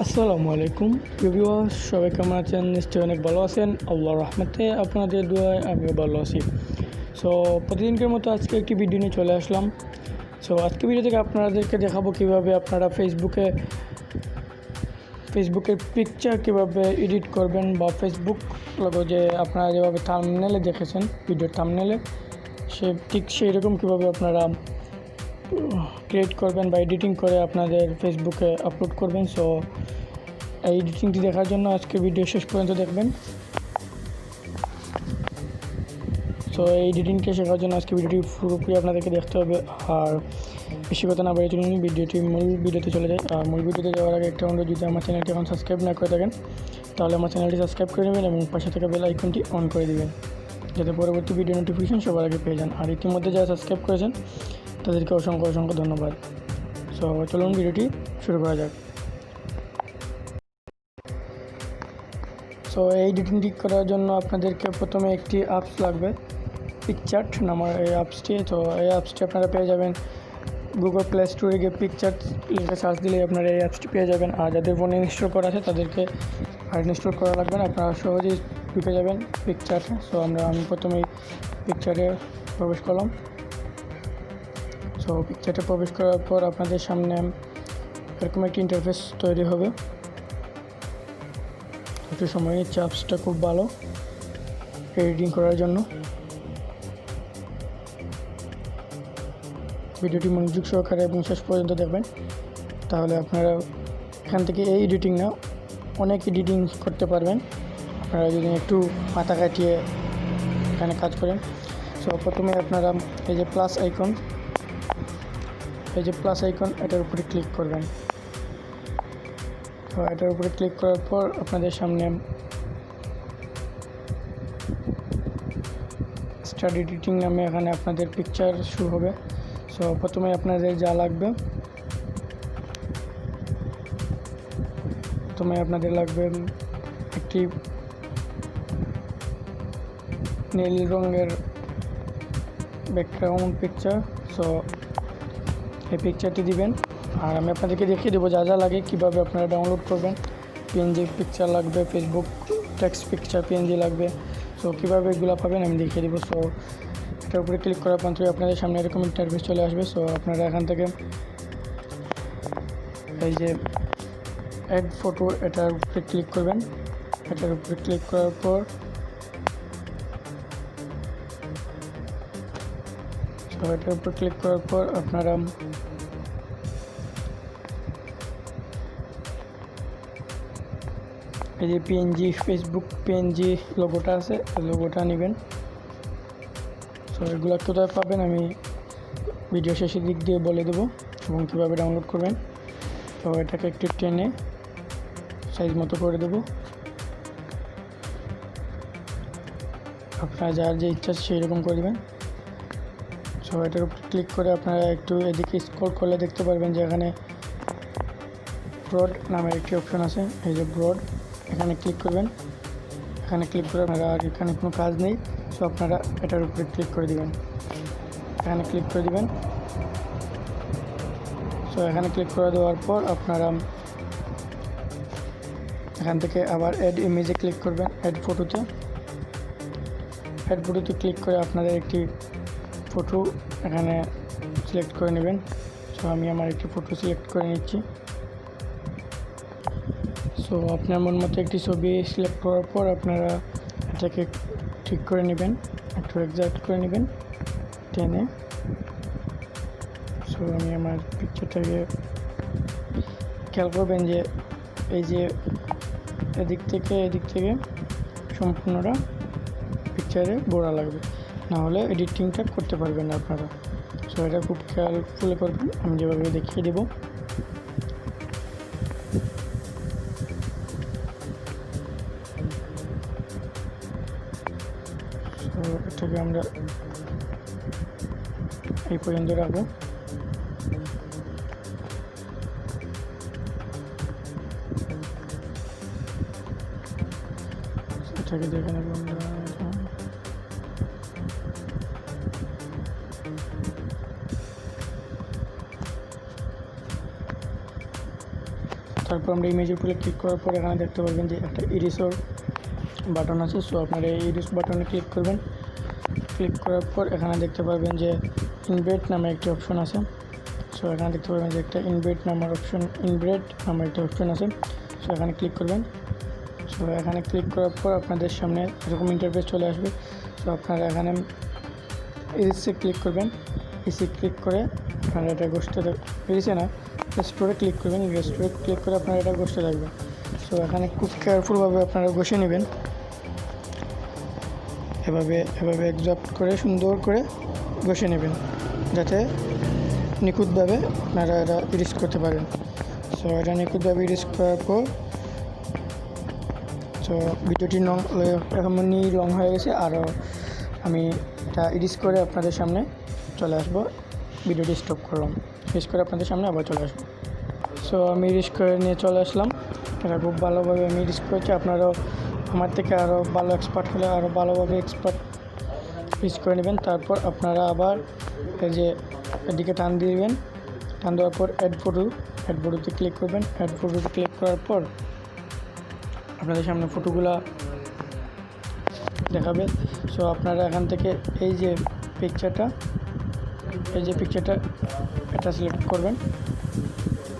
আসসালামু আলাইকুম ভিউয়ার্স, সবাই কেমন আছেন? নিশ্চয়ই অনেক ভালো আছেন। আল্লাহর রহমতে আপনাদের দোয়ায় আমিও ভালো আছি। সো প্রতিদিনকার মতো আজকে একটি ভিডিও নিয়ে চলে আসলাম। সো আজকে ভিডিও থেকে আপনাদেরকে দেখাবো কীভাবে আপনারা ফেসবুকের পিকচার কীভাবে এডিট করবেন, বা ফেসবুক লোগো যে আপনারা যেভাবে থাম্বনেলে দেখেছেন, ভিডিওর থাম্বনেলে ঠিক সেই রকম কীভাবে আপনারা ক্রিয়েট করবেন বা এডিটিং করে আপনাদের ফেসবুকে আপলোড করবেন। সো এই এডিটিংটি দেখার জন্য আজকে ভিডিও শেষ পর্যন্ত দেখবেন। সো এই এডিটিংকে শেখার জন্য আজকে ভিডিওটি পুরোপুরি আপনাদেরকে দেখতে হবে। আর বেশি কথা না বাড়িয়ে চলুন মূল ভিডিওতে চলে যায়। আর মূল ভিডিওতে যাওয়ার আগে একটা অনুরোধ, যদি আমার চ্যানেলটি এখন সাবস্ক্রাইব না করে থাকেন তাহলে আমার চ্যানেলটি সাবস্ক্রাইব করে নেবেন এবং পাশে থাকা বেল আইকনটি অন করে দেবেন, যাতে পরবর্তী ভিডিও নোটিফিকেশন সবার আগে পেয়ে যান। আর ইতিমধ্যে যারা সাবস্ক্রাইব করেছেন তাদেরকে অসংখ্য ধন্যবাদ। সো চলুন ভিডিওটি শুরু করা যাক। সো এই এডিটিংটি করার জন্য আপনাদেরকে প্রথমে একটি অ্যাপস লাগবে, পিকচার্ট নামের এই অ্যাপসটি। তো এই অ্যাপসটি আপনারা পেয়ে যাবেন গুগল প্লে স্টোরে গিয়ে পিকচার্ট লিখে সার্চ দিলেই আপনারা এই অ্যাপসটি পেয়ে যাবেন। আর যাদের ফোনে ইনস্টল করা আছে তাদেরকে আর ইনস্টল করা লাগবে না, আপনারা সহজেই ঢুকে যাবেন পিকচার্টে। সো আমি প্রথমেই পিকচারে প্রবেশ করলাম। সো পিকচারটা প্রবেশ করার পর আপনাদের সামনে এরকম একটি ইন্টারফেস তৈরি হবে। একটু সময় নিচ্ছে, অ্যাপসটা খুব ভালো এডিটিং করার জন্য। ভিডিওটি মনোযোগ সহকারে এবং শেষ পর্যন্ত দেখবেন, তাহলে আপনারা এখান থেকে এই এডিটিং না অনেক এডিটিং করতে পারবেন আপনারা যদি একটু মাথা কাটিয়ে এখানে কাজ করেন। সো প্রথমে আপনারা এই যে প্লাস আইকন এটার উপরে ক্লিক করবেন। তো এটার উপরে ক্লিক করার পর আপনাদের সামনে স্টার্ট এডিটিং নামে এখানে আপনাদের পিকচার শুরু হবে। সো প্রথমে আপনাদের যা লাগবে, একটি নীল রঙের ব্যাকগ্রাউন্ড পিকচার। সো এই পিকচারটি দিবেন, আর আমি আপনাদেরকে দেখিয়ে দেবো যা লাগে, কীভাবে আপনারা ডাউনলোড করবেন। পিএনজি পিকচার লাগবে, ফেসবুক টেক্সট পিকচার পিএনজি লাগবে। সো কীভাবে এগুলো পাবেন আমি দেখিয়ে দেবো। সো এটার উপরে ক্লিক করার পর আপনাদের সামনে এরকম ইন্টারফেস চলে আসবে। সো আপনারা এখান থেকে এই যে অ্যাড ফটো এটার উপরে ক্লিক করবেন। এটার উপরে ক্লিক করার পর আপনারা এই যে ফেসবুক পিএনজি লোগোটা আছে, লোগোটা নেবেন। সো এগুলো কোথায় পাবেন আমি ভিডিও শেষের দিক দিয়ে বলে দেবো এবং কীভাবে ডাউনলোড করবেন। তো এটাকে একটু টেনে সাইজ মতো করে দেবো। আপনারা যার যে ইচ্ছা সেই রকম করে দেবেন। সো এটার উপর ক্লিক করে আপনারা একটু এদিকে স্ক্রল করলে দেখতে পারবেন যে এখানে ব্রড নামের একটি অপশন আছে। এই যে ব্রড, এখানে ক্লিক করবেন। এখানে ক্লিক করে আপনারা আর এখানে কোনো কাজ নেই। সো আপনারা এটার উপরে ক্লিক করে দিবেন, এখানে ক্লিক করে দিবেন। সো এখানে ক্লিক করে দেওয়ার পর আপনারা এখান থেকে আবার অ্যাড ইমেজে ক্লিক করবেন। অ্যাড ফটোতে ক্লিক করে আপনাদের একটি ফটো এখানে সিলেক্ট করে নেবেন। সো আমি আমার একটি ফটো সিলেক্ট করে নিচ্ছি। সো আপনার মন মতো একটি ছবি সিলেক্ট করার পর আপনারা এটাকে ঠিক করে নেবেন, একটু এক্সাক্ট করে নেবেন টেনে। সো আমি আমার পিকচারটাকে খেয়াল করবেন যে এই যে এদিক থেকে সম্পূর্ণটা পিকচারে গোড়া লাগবে, না হলে এডিটিংটা করতে পারবেন না আপনারা। সো এটা খুব খেয়ালফুল করবেন, আমি যেভাবে দেখিয়ে দেবো। সো এটাকে আমরা এই পর্যন্ত রাখবো। এটাকে দেখে নেব আমরা। তারপর তারপর আমরা ইমেজের উপরে ক্লিক করার পর এখানে দেখতে পারবেন যে একটা ইরেজর বাটন আছে। সো আপনারা এই ইরেজ বাটনে ক্লিক করবেন। ক্লিক করার পর এখানে দেখতে পারবেন যে ইনব্রেড নামে একটি অপশন আছে। সো এখানে দেখতে পারবেন যে একটা ইনব্রেড নামের একটি অপশন আছে। সো এখানে ক্লিক করবেন। সো এখানে ক্লিক করার পর আপনাদের সামনে এরকম ইন্টারফেস চলে আসবে। সো আপনারা এখানে ইরেজে ক্লিক করবেন। ইসে ক্লিক করে আপনারা এটা ঘষতে ইরেজে না, রেস্টোরে ক্লিক করবেন। রেস্টোরে ক্লিক করে আপনারা এটা ঘষতে থাকবেন। সো এখানে খুব কেয়ারফুলভাবে আপনারা ঘষে নেবেন। এভাবে একজাক্ট করে সুন্দর করে ঘষে নেবেন, যাতে নিখুঁতভাবে আপনারা এটা ইরেজ করতে পারেন। সো এটা নিখুঁতভাবে ইরেজ করার পর সো ভিডিওটি এমনই লং হয়ে গেছে। আরও আমি এটা ইরেজ করে আপনাদের সামনে চলে আসবো। ভিডিওটি স্টপ করলাম, ইরেজ করে আপনাদের সামনে আবার চলে আসবো। সো আমি ইরেজ করে নিয়ে চলে আসলাম। এটা খুব ভালোভাবে আমি ইরেজ করেছি। আপনারাও আমার থেকে আরও ভালো এক্সপার্ট হলে আরও ভালোভাবে ইরেজ করে নেবেন। তারপর আপনারা আবার এই যে এদিকে টান দিবেন। টান দেওয়ার পর অ্যাড ফটোতে ক্লিক করবেন। অ্যাড ফটোতে ক্লিক করার পর আপনাদের সামনে ফটোগুলা দেখাবে। সো আপনারা এখান থেকে এই যে পিকচারটা এটা সিলেক্ট করবেন।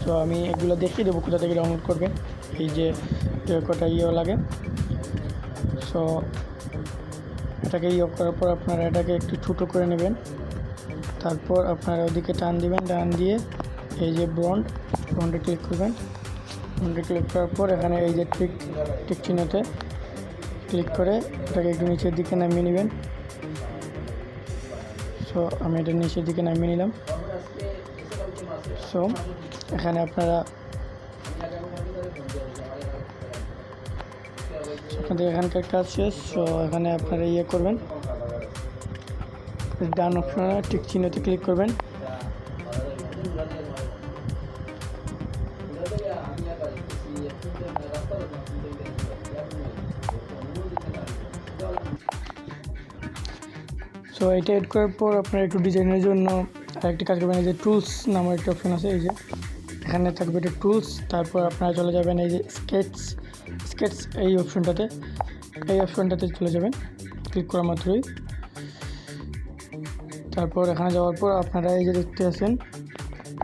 সো আমি এগুলো দেখিয়ে দেবো কোথা থেকে ডাউনলোড করবেন। এই যে কটা লাগে। সো এটাকে করার পর আপনারা এটাকে একটু ছোটো করে নেবেন। তারপর আপনারা ওদিকে টান দিবেন। টান দিয়ে এই যে ব্রন্ডে ক্লিক করবেন। ব্রন্ডে ক্লিক করার পর এখানে এই যে টিক চিহ্নতে ক্লিক করে এটাকে একটু নিচের দিকে নামিয়ে নেবেন। সো আমি এটা নিচের দিকে নামিয়ে নিলাম। সো এখানে আপনারা আপনাদের এখানকার কাজ শেষ। সো এখানে আপনারা করবেন, ডান অপশনে টিক চিহ্নতে ক্লিক করবেন। সো এটা এড করার পর আপনারা একটু ডিজাইনের জন্য আরেকটি কাজ করবেন। এই যে টুলস নামের একটা অপশন আছে, এই যে এখানে থাকবে এটা টুলস। তারপর আপনারা চলে যাবেন এই যে স্কেটস এই অপশনটাতে চলে যাবেন ক্লিক করা মাত্রই। তারপর এখানে যাওয়ার পর আপনারা এই যে দেখতে আছেন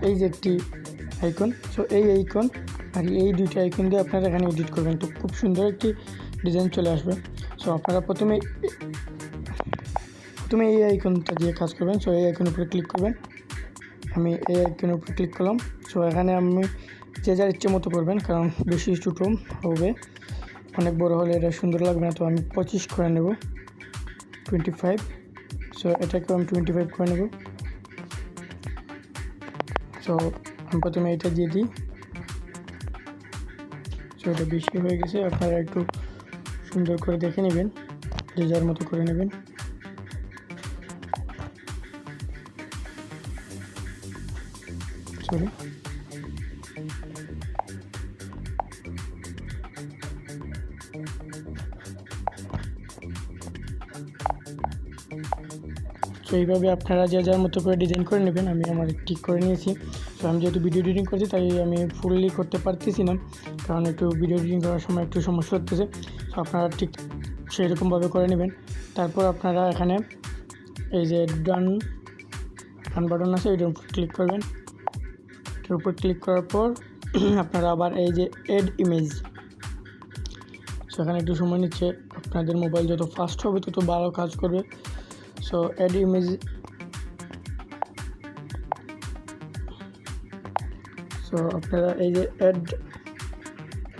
এই যে একটি আইকন। সো এই আইকন আর এই দুইটা আইকন দিয়ে আপনারা এখানে এডিট করবেন। তো খুব সুন্দর একটি ডিজাইন চলে আসবে। সো আপনারা প্রথমে এই আইকনটা দিয়ে কাজ করবেন। সো এই আইকনের উপরে ক্লিক করবেন। আমি এই আইকনের উপরে ক্লিক করলাম। সো এখানে আমি যে যার ইচ্ছে মতো করবেন, কারণ বেশি ছোটো হবে, অনেক বড় হলে এটা সুন্দর লাগবে না। তো আমি 25 করে নেব, 25। সো এটাকেও আমি 25 করে নেব। সো আমি প্রথমে এটা দিয়ে দিই। সো এটা বেশি হয়ে গেছে, আপনারা একটু সুন্দর করে দেখে নেবেন, যে যার মতো করে নেবেন। সরি, তো এইভাবে আপনারা যে যার মতো করে ডিজাইন করে নেবেন। আমি আমার ঠিক করে নিয়েছি। তো আমি যেহেতু ভিডিও এডিটিং করছি তাই আমি ফুললি করতে পারতেছি না, কারণ একটু ভিডিও এডিটিং করার সময় একটু সমস্যা হতেছে। তো আপনারা ঠিক সেই রকমভাবে করে নেবেন। তারপর আপনারা এখানে এই যে ডান বাটন আছে, এটার উপর ক্লিক করবেন। এটার উপর ক্লিক করার পর আপনারা আবার এই যে এড ইমেজ, সেখানে একটু সময় নিচ্ছে। আপনাদের মোবাইল যত ফাস্ট হবে তত ভালো কাজ করবে। সো অ্যাড ইমেজ, সো আপনারা এই যে অ্যাড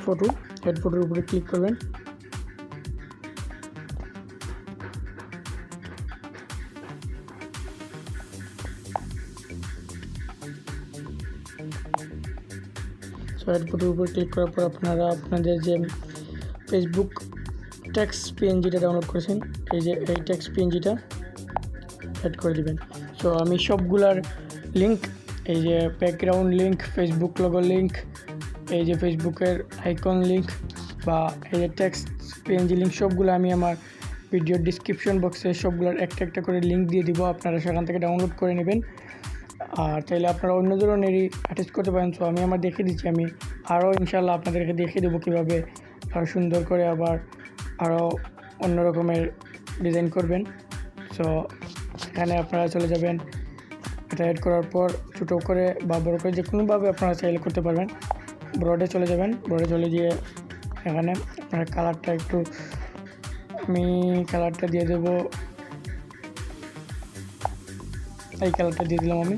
ফটোর উপরে ক্লিক করবেন। সো অ্যাড ফটোর উপরে ক্লিক করার পর আপনারা আপনাদের যে ফেসবুক টেক্সট পিএনজিটা ডাউনলোড করেছেন, এই যে এই টেক্সট পিএনজিটা অ্যাড করে দিবেন। সো আমি সবগুলার লিঙ্ক, এই যে background link, Facebook logo link, এই যে ফেসবুকের আইকন লিঙ্ক বা এই যে টেক্সট পিএনজি লিঙ্ক, সবগুলো আমি আমার ভিডিওর ডিসক্রিপশন বক্সে সবগুলোর একটা করে লিঙ্ক দিয়ে দিব। আপনারা সেখান থেকে ডাউনলোড করে নেবেন। আর চাইলে আপনারা অন্য ধরনেরই আর্টিস্ট করতে পারেন। সো আমি আমার দেখিয়ে দিচ্ছি, আমি আরও ইনশাল্লাহ আপনাদেরকে দেখিয়ে দেবো কীভাবে আরও সুন্দর করে আবার আরও অন্য রকমের ডিজাইন করবেন। সো এখানে আপনারা চলে যাবেন, এটা অ্যাড করার পর ছোটো করে বা বড়ো করে যে কোনোভাবে আপনারা চাইলে করতে পারবেন। ব্রডে চলে যাবেন, ব্রডে চলে গিয়ে এখানে আপনার কালারটা একটু, আমি কালারটা দিয়ে দেবো, এই কালারটা দিয়ে দিলাম আমি।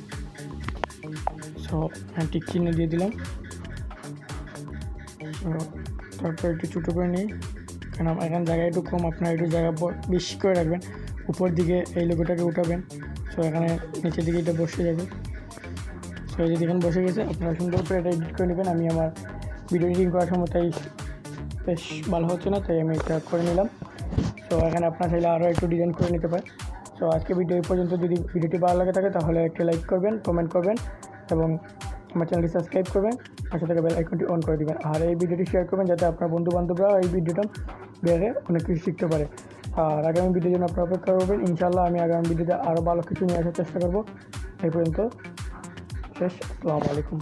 সো টিক চিহ্ন দিয়ে দিলাম। তারপর একটু ছোটো করে নিই, কারণ এখানে জায়গা একটু কম, আপনারা একটু জায়গা বেশি করে রাখবেন। উপর দিকে এই লোগোটাকে উঠাবেন। সো এখানে নিচের দিকে এটা বসে যাবে। সো এই যে দেখুন বসে গেছে, আপনারা সুন্দর করে এটা এডিট করে নেবেন। আমি আমার ভিডিও এডিটিং করার সময় তাই বেশ ভালো হচ্ছে না, তাই আমি এটা করে নিলাম। সো এখানে আপনারা চাইলে আরও একটু ডিজাইন করে নিতে পারেন। সো আজকে ভিডিও এই পর্যন্ত। যদি ভিডিওটি ভালো লাগে থাকে তাহলে একটা লাইক করবেন, কমেন্ট করবেন এবং আমার চ্যানেলটি সাবস্ক্রাইব করবেন, পাশে থেকে বেল আইকনটি অন করে দেবেন। আর এই ভিডিওটি শেয়ার করবেন যাতে আপনার বন্ধুবান্ধবরা এই ভিডিওটা দেখে অনেক কিছু শিখতে পারে। আর আগামী ভিডিওর জন্য আপনারা অপেক্ষা করবেন। ইনশাআল্লাহ আমি আগামী ভিডিওতে আরও ভালো কিছু নিয়ে আসার চেষ্টা করব। এই পর্যন্ত শেষ। আসসালামু আলাইকুম।